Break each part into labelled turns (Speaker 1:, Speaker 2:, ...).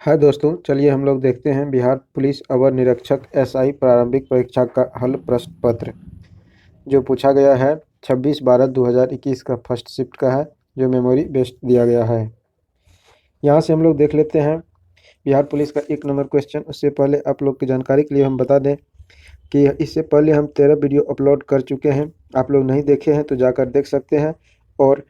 Speaker 1: हाय दोस्तों, चलिए हम लोग देखते हैं बिहार पुलिस अवर निरीक्षक एसआई प्रारंभिक परीक्षा का हल प्रश्न पत्र जो पूछा गया है 26/12/2021 का फर्स्ट शिफ्ट का है, जो मेमोरी बेस्ड दिया गया है। यहाँ से हम लोग देख लेते हैं बिहार पुलिस का 1 नंबर क्वेश्चन। उससे पहले आप लोग की जानकारी के लिए हम बता दें कि इससे पहले हम 13 वीडियो अपलोड कर चुके हैं। आप लोग नहीं देखे हैं तो जाकर देख सकते हैं। और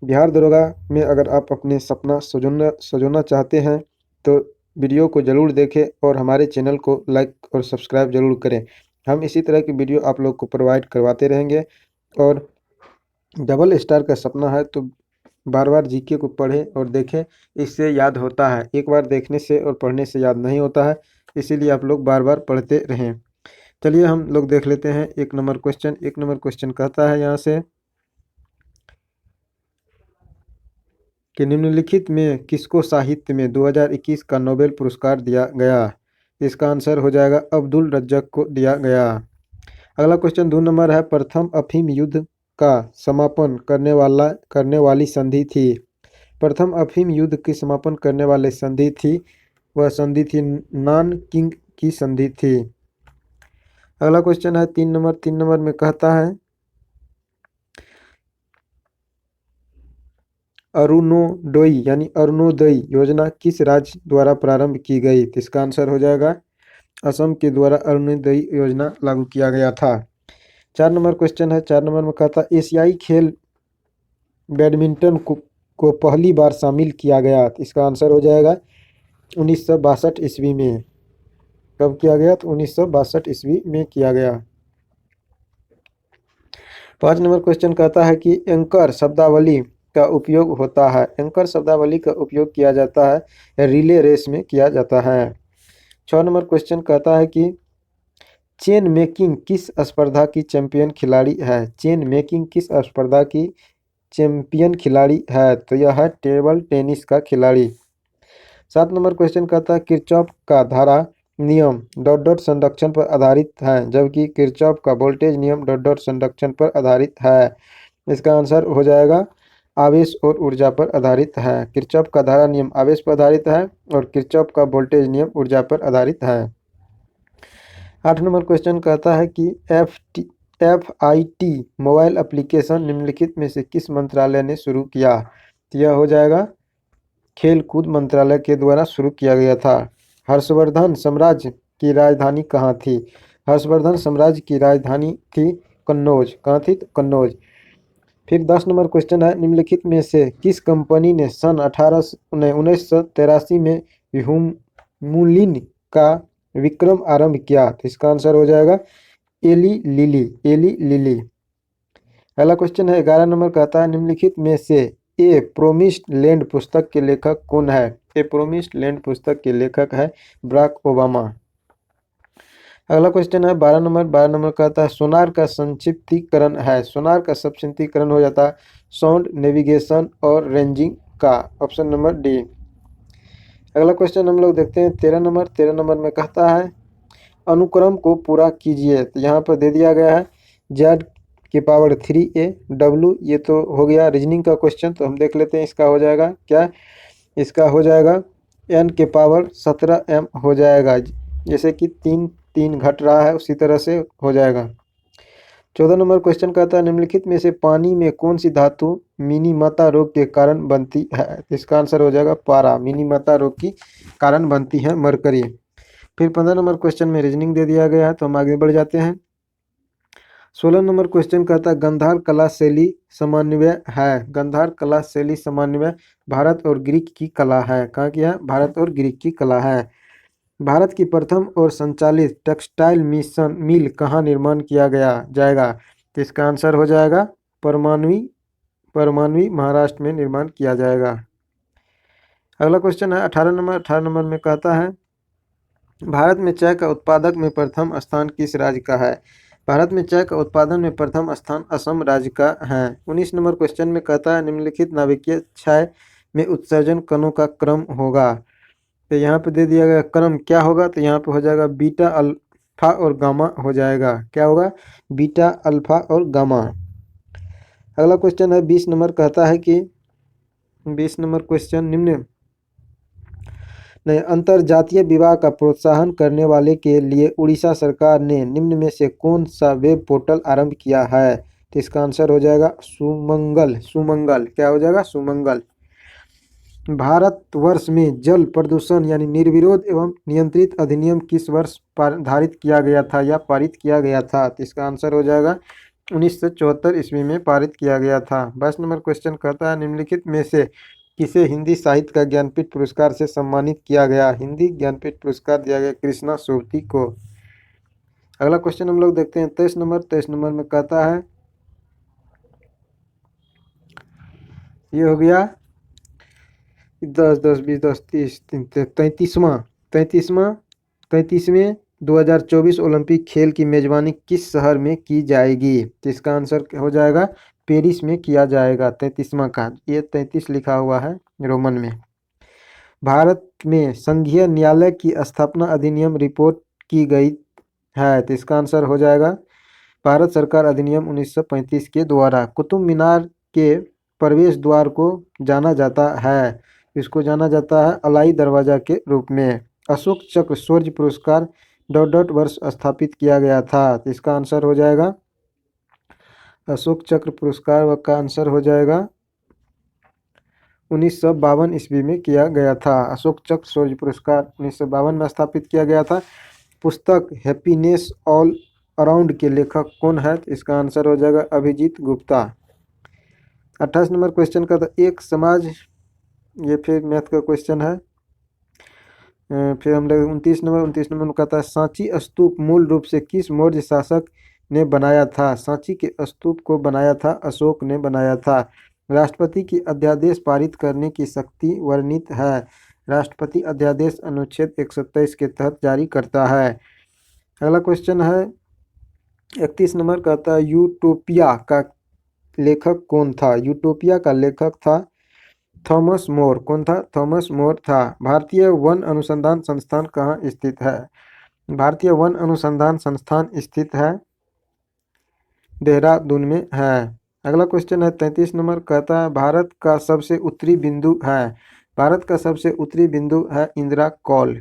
Speaker 1: बिहार दरोगा में अगर आप अपने सपना सजोना चाहते हैं तो वीडियो को ज़रूर देखें और हमारे चैनल को लाइक और सब्सक्राइब ज़रूर करें। हम इसी तरह की वीडियो आप लोग को प्रोवाइड करवाते रहेंगे। और डबल स्टार का सपना है तो बार बार जीके को पढ़ें और देखें, इससे याद होता है। एक बार देखने से और पढ़ने से याद नहीं होता है, इसीलिए आप लोग बार बार पढ़ते रहें। चलिए हम लोग देख लेते हैं 1 नंबर क्वेश्चन। 1 नंबर क्वेश्चन कहता है यहाँ से कि निम्नलिखित में किसको साहित्य में 2021 का नोबेल पुरस्कार दिया गया। इसका आंसर हो जाएगा अब्दुल रज्जक को दिया गया। अगला क्वेश्चन 2 नंबर है, प्रथम अफीम युद्ध का समापन करने वाली संधि थी। प्रथम अफीम युद्ध की समापन करने वाली संधि थी, वह संधि थी नानकिंग की संधि थी। अगला क्वेश्चन है 3 नंबर। 3 नंबर में कहता है अरुणोदय यानी अरुणोदय योजना किस राज्य द्वारा प्रारंभ की गई। तो इसका आंसर हो जाएगा असम के द्वारा अरुणोदय योजना लागू किया गया था। 4 नंबर क्वेश्चन है। 4 नंबर में कहता है एशियाई खेल बैडमिंटन को पहली बार शामिल किया गया। तो इसका आंसर हो जाएगा 1962 ईस्वी में। कब किया गया? तो 1962 ईस्वी में किया गया। 5 नंबर क्वेश्चन कहता है कि एंकर शब्दावली का उपयोग होता है। एंकर शब्दावली का उपयोग किया जाता है रिले रेस में किया जाता है। 6 नंबर क्वेश्चन कहता है कि चेन मेकिंग किस स्पर्धा की चैंपियन खिलाड़ी है। चेन मेकिंग किस स्पर्धा की चैंपियन खिलाड़ी है? तो यह है टेबल टेनिस का खिलाड़ी। 7 नंबर क्वेश्चन कहता है किरचॉफ का धारा नियम डॉट डॉट संरक्षण पर आधारित है, जबकि किरचॉफ का वोल्टेज नियम डॉट डॉट संरक्षण पर आधारित है। इसका आंसर हो जाएगा आवेश और ऊर्जा पर आधारित है। किरचॉफ का धारा नियम आवेश पर आधारित है और किरचॉफ का वोल्टेज नियम ऊर्जा पर आधारित है। 8 नंबर क्वेश्चन कहता है कि FIT मोबाइल एप्लीकेशन निम्नलिखित में से किस मंत्रालय ने शुरू किया। तो यह हो जाएगा खेल कूद मंत्रालय के द्वारा शुरू किया गया था। हर्षवर्धन साम्राज्य की राजधानी कहाँ थी। हर्षवर्धन साम्राज्य की राजधानी थी कन्नौज। कहाँ थी? तो कन्नौज। फिर 10 नंबर क्वेश्चन है निम्नलिखित में से किस कंपनी ने सन 1983 में व्योममुलिन का विक्रम आरंभ किया। तो इसका आंसर हो जाएगा एली लिली। अगला क्वेश्चन है 11 नंबर कहता है निम्नलिखित में से ए प्रोमिस्ड लैंड पुस्तक के लेखक कौन है। ए प्रोमिस्ड लैंड पुस्तक के लेखक है बराक ओबामा। अगला क्वेश्चन है 12 नंबर। 12 नंबर कहता है सोनार का संक्षिप्तीकरण है। सोनार का संक्षिप्तीकरण हो जाता है साउंड नेविगेशन और रेंजिंग का। Option number D. अगला क्वेश्चन हम लोग देखते हैं 13 नंबर। 13 नंबर में कहता है अनुक्रम को पूरा कीजिए। तो यहाँ पर दे दिया गया है Z⁻3A W। ये तो हो गया रीजनिंग का क्वेश्चन। तो हम देख लेते हैं इसका हो जाएगा क्या। इसका हो जाएगा N⁻17M हो जाएगा। जैसे कि 3 3 घट रहा है उसी तरह से हो जाएगा। 14 नंबर क्वेश्चन कहता है निम्नलिखित में से पानी में कौन सी धातु मिनीमाता रोग के कारण बनती है। इसका आंसर हो जाएगा पारा। मिनीमाता रोग की कारण बनती है मरकरी। फिर 15 नंबर क्वेश्चन में रीजनिंग दे दिया गया है तो हम आगे बढ़ जाते हैं। 16 नंबर क्वेश्चन कहता है गंधार कला शैली समन्वय है। गंधार कला शैली समन्वय भारत और ग्रीक की कला है। कहाँ की है? भारत और ग्रीक की कला है। भारत की प्रथम और संचालित टेक्सटाइल मिशन मिल कहाँ निर्माण किया गया जाएगा। तो इसका आंसर हो जाएगा परमाणवी महाराष्ट्र में निर्माण किया जाएगा। अगला क्वेश्चन है 18 नंबर। 18 नंबर में कहता है भारत में चाय का उत्पादक में प्रथम स्थान किस राज्य का है। भारत में चाय का उत्पादन में प्रथम स्थान असम राज्य का है। 19 नंबर क्वेश्चन में कहता है निम्नलिखित नाभिकीय क्षय में उत्सर्जन कणों का क्रम होगा। तो यहाँ पे दे दिया गया क्रम क्या होगा। तो यहाँ पे हो जाएगा बीटा अल्फा और गामा हो जाएगा। क्या होगा? बीटा अल्फा और गामा। अगला क्वेश्चन है 20 नंबर कहता है कि 20 नंबर क्वेश्चन नहीं, अंतरजातीय विवाह का प्रोत्साहन करने वाले के लिए उड़ीसा सरकार ने निम्न में से कौन सा वेब पोर्टल आरंभ किया है? तो इसका आंसर हो जाएगा सुमंगल। सुमंगल क्या हो जाएगा? सुमंगल। भारतवर्ष में जल प्रदूषण यानी निर्विरोध एवं नियंत्रित अधिनियम किस वर्ष धारित किया गया था या पारित किया गया था? तो इसका आंसर हो जाएगा 1974 ईस्वी में पारित किया गया था। 22 नंबर क्वेश्चन कहता है निम्नलिखित में से किसे हिंदी साहित्य का ज्ञानपीठ पुरस्कार से सम्मानित किया गया? हिंदी ज्ञानपीठ पुरस्कार दिया गया कृष्णा सोबती को। अगला क्वेश्चन हम लोग देखते हैं 23 नंबर में कहता है, ये हो गया 10 10 20 10 30 तैंतीसवें 2024 ओलंपिक खेल की मेजबानी किस शहर में की जाएगी? तो इसका आंसर हो जाएगा पेरिस में किया जाएगा 33वां का। ये 33 लिखा हुआ है रोमन में। भारत में संघीय न्यायालय की स्थापना अधिनियम रिपोर्ट की गई है, तो इसका आंसर हो जाएगा भारत सरकार अधिनियम 1935 के द्वारा। कुतुब मीनार के प्रवेश द्वार को जाना जाता है, इसको जाना जाता है अलाई दरवाजा के रूप में। अशोक चक्र शौर्य पुरस्कार ... वर्ष स्थापित किया गया था, तो इसका आंसर हो जाएगा अशोक चक्र पुरस्कार का आंसर हो जाएगा 1952 ईस्वी में किया गया था। अशोक चक्र शौर्य पुरस्कार 1952 में स्थापित किया गया था। पुस्तक हैप्पीनेस ऑल अराउंड के लेखक कौन है? तो इसका आंसर हो जाएगा अभिजीत गुप्ता। 28 नंबर क्वेश्चन का था एक समाज, ये फिर मैथ का क्वेश्चन है। फिर हम लोग 29 नंबर में कहता है सांची स्तूप मूल रूप से किस मौर्य शासक ने बनाया था? सांची के स्तूप को बनाया था अशोक ने बनाया था। राष्ट्रपति की अध्यादेश पारित करने की शक्ति वर्णित है। राष्ट्रपति अध्यादेश अनुच्छेद 127 के तहत जारी करता है। अगला क्वेश्चन है 31 नंबर कहता है यूटोपिया का लेखक कौन था? यूटोपिया का लेखक था थॉमस मोर। कौन था? थॉमस मोर था। भारतीय वन अनुसंधान संस्थान कहाँ स्थित है? भारतीय वन अनुसंधान संस्थान स्थित है देहरादून में है। अगला क्वेश्चन है 33 नंबर कहता है भारत का सबसे उत्तरी बिंदु है। भारत का सबसे उत्तरी बिंदु है इंदिरा कौल।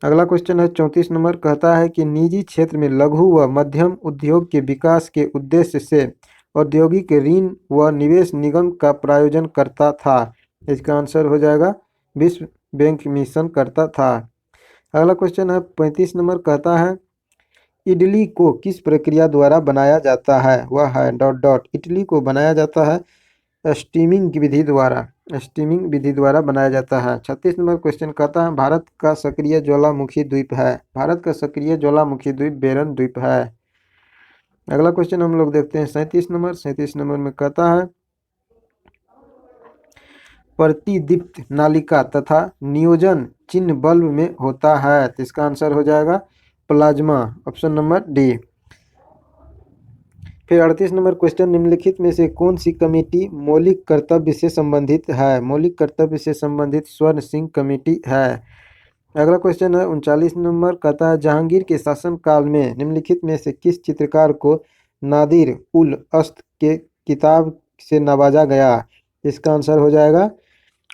Speaker 1: अगला क्वेश्चन है 34 नंबर कहता है कि निजी क्षेत्र में लघु व मध्यम उद्योग के विकास के उद्देश्य से औद्योगिक ऋण व निवेश निगम का प्रायोजन करता था। इसका आंसर हो जाएगा विश्व बैंक मिशन करता था। अगला क्वेश्चन है 35 नंबर कहता है इडली को किस प्रक्रिया द्वारा बनाया जाता है? वह है ... इडली को बनाया जाता है स्टीमिंग विधि द्वारा। स्टीमिंग विधि द्वारा बनाया जाता है। 36 नंबर क्वेश्चन कहता है भारत का सक्रिय ज्वालामुखी द्वीप है। भारत का सक्रिय ज्वालामुखी द्वीप बेरन द्वीप है। अगला क्वेश्चन हम लोग देखते हैं 37 नंबर में कहता है प्रतिदीप्त नालिका तथा नियोजन चिन्ह बल्ब में होता है, तो इसका आंसर हो जाएगा प्लाज्मा, ऑप्शन नंबर डी। फिर 38 नंबर क्वेश्चन निम्नलिखित में से कौन सी कमेटी मौलिक कर्तव्य से संबंधित है? मौलिक कर्तव्य से संबंधित स्वर्ण सिंह कमेटी है। अगला क्वेश्चन है 39 नंबर कहता है जहांगीर के शासनकाल में निम्नलिखित में से किस चित्रकार को नादिर उल अस्त के किताब से नवाजा गया? इसका आंसर हो जाएगा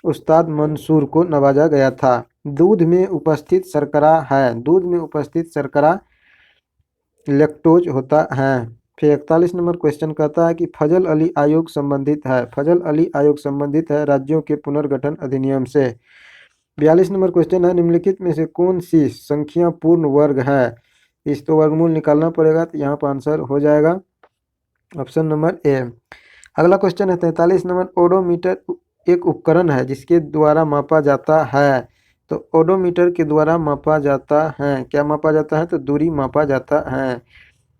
Speaker 1: उस्ताद मंसूर को नवाजा गया था। दूध में उपस्थित शर्करा है, दूध में उपस्थित शर्करा लैक्टोज होता है। फिर 41 नंबर क्वेश्चन कहता है कि फजल अली आयोग संबंधित है। फजल अली आयोग संबंधित है राज्यों के पुनर्गठन अधिनियम से। 42 नंबर क्वेश्चन है निम्नलिखित में से कौन सी संख्या पूर्ण वर्ग है? इस तो वर्गमूल निकालना पड़ेगा, तो यहाँ पर आंसर हो जाएगा ऑप्शन नंबर ए। अगला क्वेश्चन है 43 नंबर ओडोमीटर एक उपकरण है जिसके द्वारा मापा जाता है, तो ओडोमीटर के द्वारा मापा जाता है, क्या मापा जाता है? तो दूरी मापा जाता है।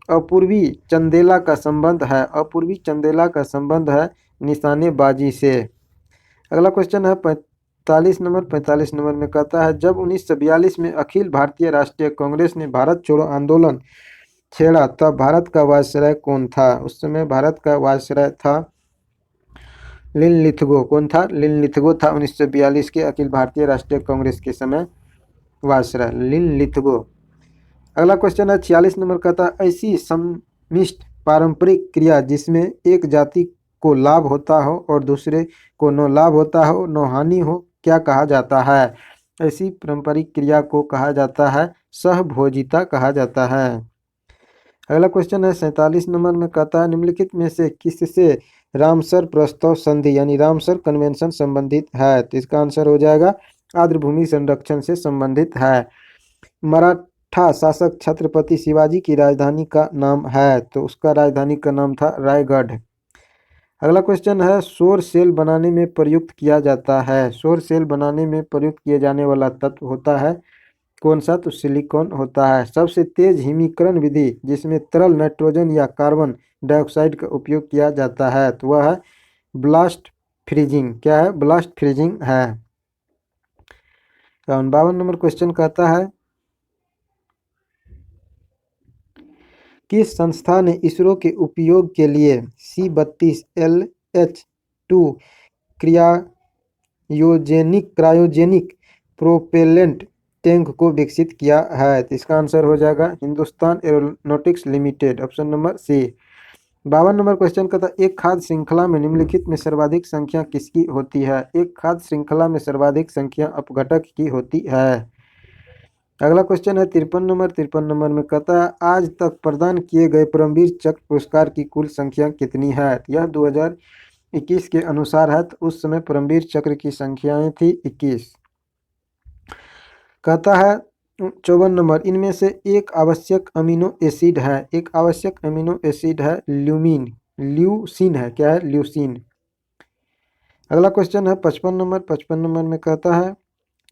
Speaker 1: अपूर्वी चंदेला का संबंध है, अपूर्वी चंदेला का संबंध है निशानेबाजी से। अगला क्वेश्चन है 45 नंबर में कहता है जब 1942 में अखिल भारतीय राष्ट्रीय कांग्रेस ने भारत छोड़ो आंदोलन छेड़ा तब भारत का वायसराय कौन था? उस समय भारत का वायसराय था लिनलिथगो। कौन था? लिनलिथगो था 1942 के अखिल भारतीय राष्ट्रीय कांग्रेस के समय वायसराय लिनलिथगो। अगला क्वेश्चन है 46 नंबर कहता है ऐसी सम्मिश्र पारंपरिक क्रिया जिसमें एक जाति को लाभ होता हो और दूसरे को न लाभ होता हो न हानि हो, क्या कहा जाता है? ऐसी पारंपरिक क्रिया को कहा जाता है सहभोजिता कहा जाता है। अगला क्वेश्चन है 47 नंबर में, कहता है निम्नलिखित में से किससे रामसर प्रस्ताव संधि यानी रामसर कन्वेंशन संबंधित है? तो इसका आंसर हो जाएगा आर्द्रभूमि संरक्षण से संबंधित है। मराठा शासक छत्रपति शिवाजी की राजधानी का नाम है, तो उसका राजधानी का नाम था रायगढ़। अगला क्वेश्चन है सौर सेल बनाने में प्रयुक्त किया जाता है। सौर सेल बनाने में प्रयुक्त किए जाने वाला तत्व होता है कौन सा? तो सिलिकॉन होता है। सबसे तेज हिमीकरण विधि जिसमें तरल नाइट्रोजन या कार्बन डाइऑक्साइड का उपयोग किया जाता है, तो वह है ब्लास्ट फ्रीजिंग। क्या है? ब्लास्ट फ्रीजिंग है। 52 नंबर क्वेश्चन कहता है किस संस्था ने इसरो के उपयोग के लिए C-32 LH-2 cryogenic propellant tank को विकसित किया है? तो इसका आंसर हो जाएगा Hindustan aeronautics limited, option number C. 52 number question का था एक खाद्य श्रृंखला में निम्नलिखित में सर्वाधिक संख्या किसकी होती है? एक खाद्य श्रृंखला में सर्वाधिक संख्या अपघटक की होती है। अगला क्वेश्चन है 53 नंबर में, कहता है आज तक प्रदान किए गए परमवीर चक्र पुरस्कार की कुल संख्या कितनी है? यह 2021 के अनुसार है, तो उस समय परमवीर चक्र की संख्याएं थी 21। कहता है 54 नंबर, इनमें से एक आवश्यक अमीनो एसिड है। एक आवश्यक अमीनो एसिड है ल्यूसीन है। क्या है? ल्यूसीन। अगला क्वेश्चन है 55 नंबर में, कहता है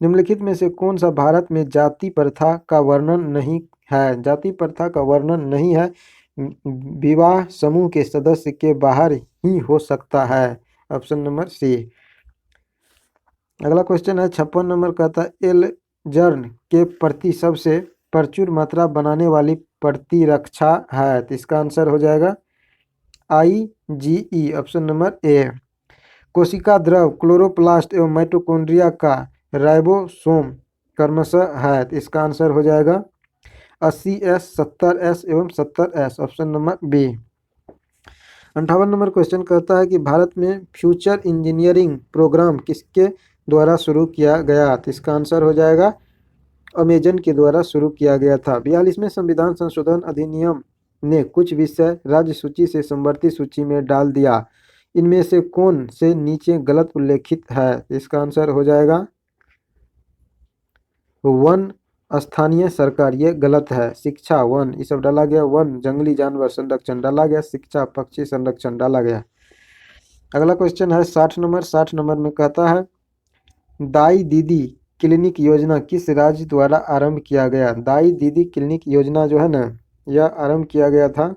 Speaker 1: निम्नलिखित में से कौन सा भारत में जाति प्रथा का वर्णन नहीं है? जाति प्रथा का वर्णन नहीं है, विवाह समूह के सदस्य के बाहर ही हो सकता है, ऑप्शन नंबर सी। अगला क्वेश्चन है 56 नंबर, कहता है एलजर्न के प्रति सबसे प्रचुर मात्रा बनाने वाली प्रतिरक्षा है, तो इसका आंसर हो जाएगा IgE, ऑप्शन नंबर ए। कोशिका द्रव क्लोरोप्लास्ट एवं माइटोकॉन्ड्रिया का राइबोसोम क्रमशः है, तो इसका आंसर हो जाएगा 80S 70S एवं 70S, option number B. 58 number question कहता है कि भारत में फ्यूचर इंजीनियरिंग प्रोग्राम किसके द्वारा शुरू किया गया? तो इसका आंसर हो जाएगा अमेजन के द्वारा शुरू किया गया था। 42वें संविधान संशोधन अधिनियम ने कुछ विषय राज्य सूची से समवर्ती सूची में डाल दिया। इनमें से कौन से नीचे गलत उल्लेखित है? इसका आंसर हो जाएगा वन स्थानीय सरकार, ये गलत है। शिक्षा वन ये सब डाला गया, वन जंगली जानवर संरक्षण डाला गया, शिक्षा पक्षी संरक्षण डाला गया। अगला क्वेश्चन है 60 नंबर में, कहता है दाई दीदी क्लिनिक योजना किस राज्य द्वारा आरंभ किया गया? दाई दीदी क्लिनिक योजना जो है ना, यह आरंभ किया गया था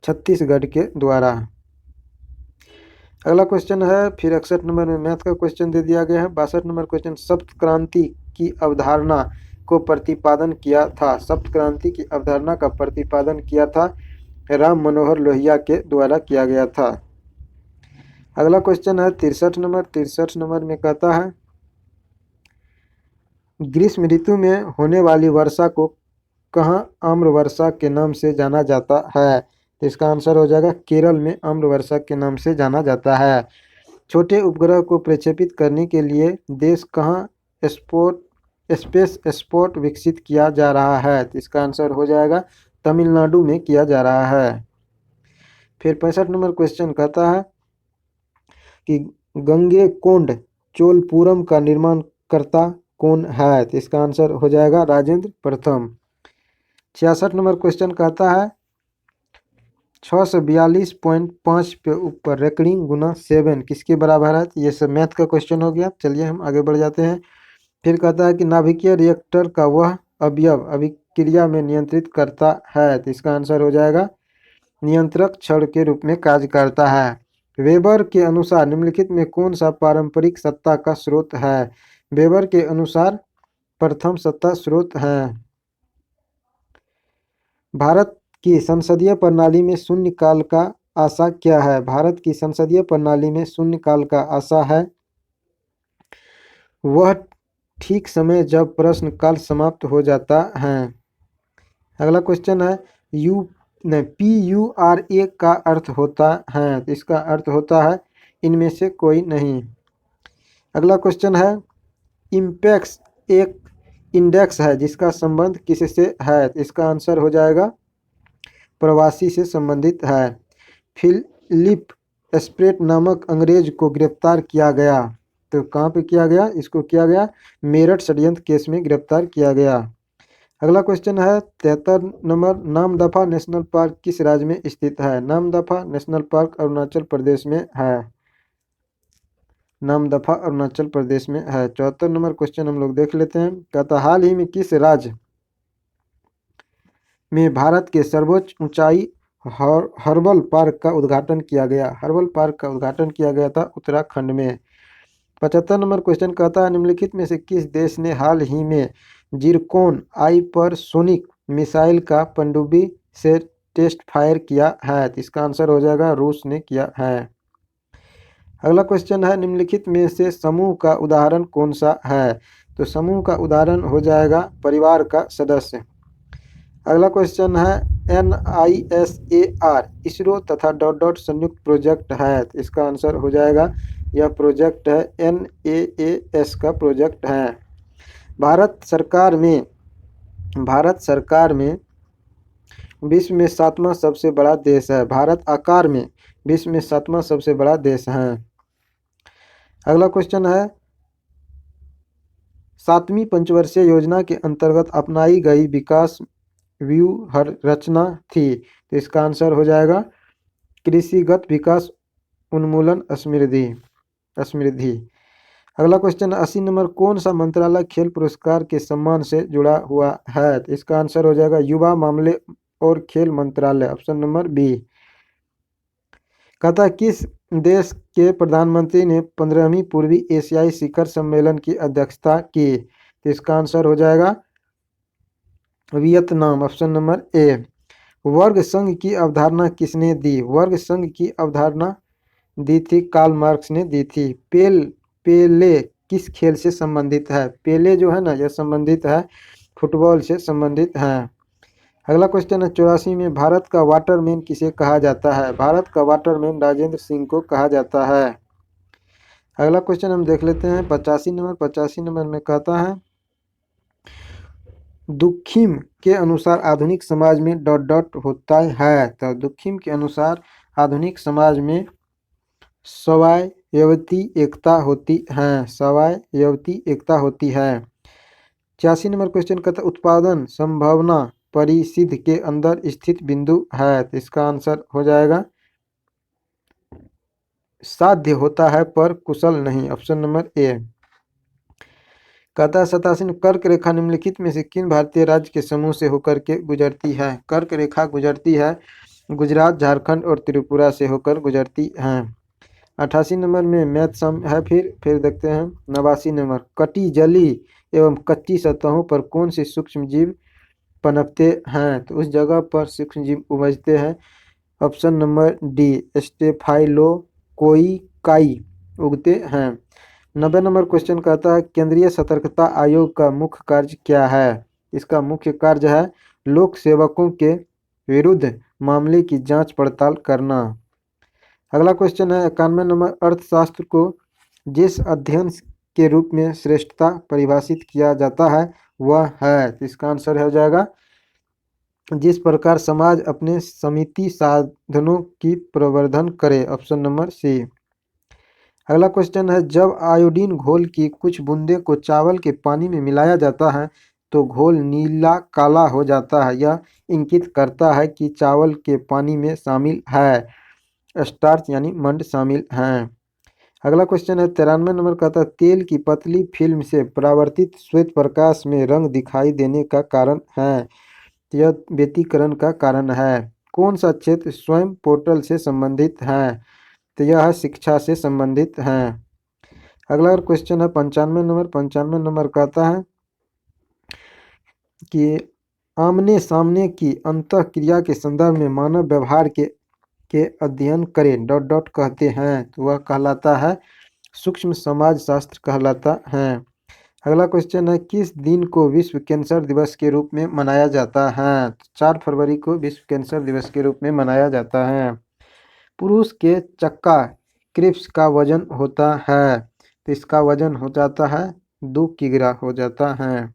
Speaker 1: छत्तीसगढ़ के द्वारा। अगला क्वेश्चन है फिर 61 नंबर में मैथ का क्वेश्चन दे दिया गया है। 62 नंबर क्वेश्चन, सप्त क्रांति की अवधारणा को प्रतिपादन किया था। सप्त क्रांति की अवधारणा का प्रतिपादन किया था राम मनोहर लोहिया के द्वारा किया गया था। अगला क्वेश्चन है 63 नंबर में, कहता है ग्रीष्म ऋतु में होने वाली वर्षा को कहाँ आम्र वर्षा के नाम से जाना जाता है? तो इसका आंसर हो जाएगा केरल में आम्र वर्षा के नाम से जाना जाता है। छोटे उपग्रह को प्रक्षेपित करने के लिए देश कहाँ स्पेस स्पॉट विकसित किया जा रहा है? तो इसका आंसर हो जाएगा तमिलनाडु में किया जा रहा है। फिर 65 नंबर क्वेश्चन कहता है कि गंगेकोंड चोलपुरम का निर्माण करता कौन है? तो इसका आंसर हो जाएगा राजेंद्र प्रथम। 66 नंबर क्वेश्चन कहता है 642.5 पे ऊपर रेकरिंग गुना 7 किसके बराबर है? ये सब मैथ का क्वेश्चन हो गया। चलिए हम आगे बढ़ जाते हैं। फिर कहता है कि नाभिकीय रिएक्टर का वह अवयव अभिक्रिया में नियंत्रित करता है, तो इसका आंसर हो जाएगा नियंत्रक छड़ के रूप में कार्य करता है। वेबर के अनुसार निम्नलिखित में कौन सा पारंपरिक सत्ता का स्रोत है? वेबर के अनुसार प्रथम सत्ता स्रोत है। भारत की संसदीय प्रणाली में शून्यकाल का आशा क्या है? भारत की संसदीय प्रणाली में शून्यकाल का आशा है वह ठीक समय जब प्रश्नकाल समाप्त हो जाता है। अगला क्वेश्चन है नहीं, PURA का अर्थ होता है, तो इसका अर्थ होता है इनमें से कोई नहीं। अगला क्वेश्चन है, इम्पेक्स एक इंडेक्स है जिसका संबंध किससे है, तो इसका आंसर हो जाएगा प्रवासी से संबंधित है। फिलिप स्प्रेट नामक अंग्रेज को गिरफ्तार किया गया, तो कहाँ पे किया गया, इसको किया गया मेरठ षड्यंत्र केस में गिरफ्तार किया गया। अगला क्वेश्चन है 73 नंबर, नामदफा नेशनल पार्क किस राज्य में स्थित है। नामदफा नेशनल पार्क अरुणाचल प्रदेश में है। नामदफा अरुणाचल प्रदेश में है। 74 नंबर क्वेश्चन हम लोग देख लेते हैं। कहता हाल ही में किस राज्य में भारत के सर्वोच्च ऊंचाई हर्बल पार्क का उद्घाटन किया गया। हर्बल पार्क का उद्घाटन किया गया था उत्तराखंड में। 75 नंबर क्वेश्चन कहता है निम्नलिखित में से किस देश ने हाल ही में जिरकोन हाइपरसोनिक मिसाइल का पनडुब्बी से टेस्ट फायर किया है, तो इसका आंसर हो जाएगा रूस ने किया है। अगला क्वेश्चन है निम्नलिखित में से समूह का उदाहरण कौन सा है, तो समूह का उदाहरण हो जाएगा परिवार का सदस्य। अगला क्वेश्चन है NISAR इसरो तथा डॉट डॉट संयुक्त प्रोजेक्ट है, तो इसका आंसर हो जाएगा यह प्रोजेक्ट है NAAS का प्रोजेक्ट है। भारत सरकार में विश्व में 7वां सबसे बड़ा देश है। भारत आकार में विश्व में 7वां सबसे बड़ा देश है। अगला क्वेश्चन है 7वीं पंचवर्षीय योजना के अंतर्गत अपनाई गई विकास व्यूह रचना थी, तो इसका आंसर हो जाएगा कृषिगत विकास उन्मूलन समृद्धि। अगला क्वेश्चन 80 नंबर, कौन सा मंत्रालय खेल पुरस्कार के सम्मान से जुड़ा हुआ है, तो इसका आंसर हो जाएगा युवा मामले और खेल मंत्रालय, ऑप्शन नंबर बी। कहता किस देश के प्रधानमंत्री ने 15वीं पूर्वी एशियाई शिखर सम्मेलन की अध्यक्षता की, तो इसका आंसर हो जाएगा वियतनाम, ऑप्शन नंबर ए। वर्ग संघ की अवधारणा किसने दी। वर्ग संघ की अवधारणा दी थी कार्ल मार्क्स ने दी थी। पेले किस खेल से संबंधित है। पेले जो है ना यह संबंधित है फुटबॉल से संबंधित है। अगला क्वेश्चन है 84 में, भारत का वाटरमैन किसे कहा जाता है। भारत का वाटरमैन राजेंद्र सिंह को कहा जाता है। अगला क्वेश्चन हम देख लेते हैं 85 नंबर। 85 नंबर में कहता है दुखिम के अनुसार आधुनिक समाज में डॉट डॉट होता है, तो दुखिम के अनुसार आधुनिक समाज में स्वायत्ती एकता होती है। स्वायत्ती एकता होती है। 86 नंबर क्वेश्चन कहता है उत्पादन संभावना परिसिद्ध के अंदर स्थित बिंदु है, तो इसका आंसर हो जाएगा साध्य होता है पर कुशल नहीं, ऑप्शन नंबर ए। कहता है 87 में, कर्क रेखा निम्नलिखित में से किन भारतीय राज्य के समूह से होकर के गुजरती है। कर्क रेखा गुजरती है गुजरात, झारखंड और त्रिपुरा से होकर गुजरती है। 88 नंबर में मैथ सम है। फिर देखते हैं 89 नंबर, कटी जली एवं कच्ची सतहों पर कौन से सूक्ष्म जीव पनपते हैं, तो उस जगह पर सूक्ष्म जीव उभजते हैं, ऑप्शन नंबर डी स्टेफाइलोकोकाई उगते हैं। 90 नंबर क्वेश्चन कहता है केंद्रीय सतर्कता आयोग का मुख्य कार्य क्या है। इसका मुख्य कार्य है लोक सेवकों के विरुद्ध मामले की जांच पड़ताल करना। अगला क्वेश्चन है 91 नंबर, अर्थशास्त्र को जिस अध्ययन के रूप में श्रेष्ठता परिभाषित किया जाता है वह है, तो इसका आंसर हो जाएगा जिस प्रकार समाज अपने समिति साधनों की प्रवर्धन करे, ऑप्शन नंबर सी। अगला क्वेश्चन है जब आयोडीन घोल की कुछ बूंदे को चावल के पानी में मिलाया जाता है तो घोल नीला काला हो जाता है, यह इंगित करता है कि चावल के पानी में शामिल है स्टार्च यानी मंड शामिल हैं। अगला क्वेश्चन है 93 नंबर कहता है तेल की पतली फिल्म से परावर्तित श्वेत प्रकाश में रंग दिखाई देने का कारण है, यह व्यतिकरण का कारण है। कौन सा क्षेत्र स्वयं पोर्टल से संबंधित है, तो यह शिक्षा से संबंधित है। अगला क्वेश्चन है 95 नंबर। 95 नंबर कहता है कि आमने सामने की अंतः क्रिया के संदर्भ में मानव व्यवहार के अध्ययन करें डॉट डॉट कहते हैं, तो वह कहलाता है सूक्ष्म समाज शास्त्र कहलाता है। अगला क्वेश्चन है, किस दिन को विश्व कैंसर दिवस के रूप में मनाया जाता है? 4 फरवरी को विश्व कैंसर दिवस के रूप में मनाया जाता है। पुरुष के चक्का क्रिप्स का वजन होता है, तो इसका वजन हो जाता है 2 किग्रा हो जाता है।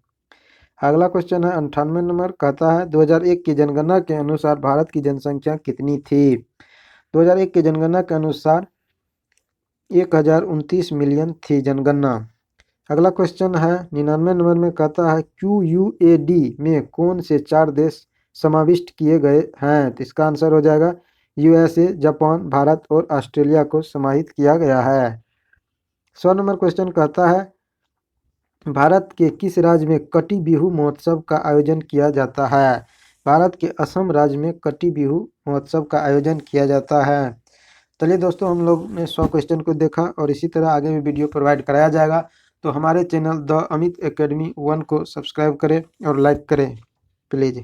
Speaker 1: अगला क्वेश्चन है 98 नंबर, कहता है 2001 की जनगणना के अनुसार भारत की जनसंख्या कितनी थी? 2001 की जनगणना के अनुसार 1029 मिलियन थी जनगणना। अगला क्वेश्चन है 99 नंबर में, कहता है QUAD में कौन से 4 देश समाविष्ट किए गए हैं? तो इसका आंसर हो जाएगा USA, जापान, भारत और ऑस्ट्रेलिया को समाहित किया गया है। 100 नंबर क्वेश्चन कहता है भारत के किस राज्य में कटी बिहू महोत्सव का आयोजन किया जाता है? भारत के असम राज्य में कटी बिहू महोत्सव का आयोजन किया जाता है। चलिए दोस्तों, हम लोग ने 100 क्वेश्चन को देखा और इसी तरह आगे भी वीडियो प्रोवाइड कराया जाएगा। तो हमारे चैनल द अमित एकेडमी 1 को सब्सक्राइब करें और लाइक करें प्लीज़।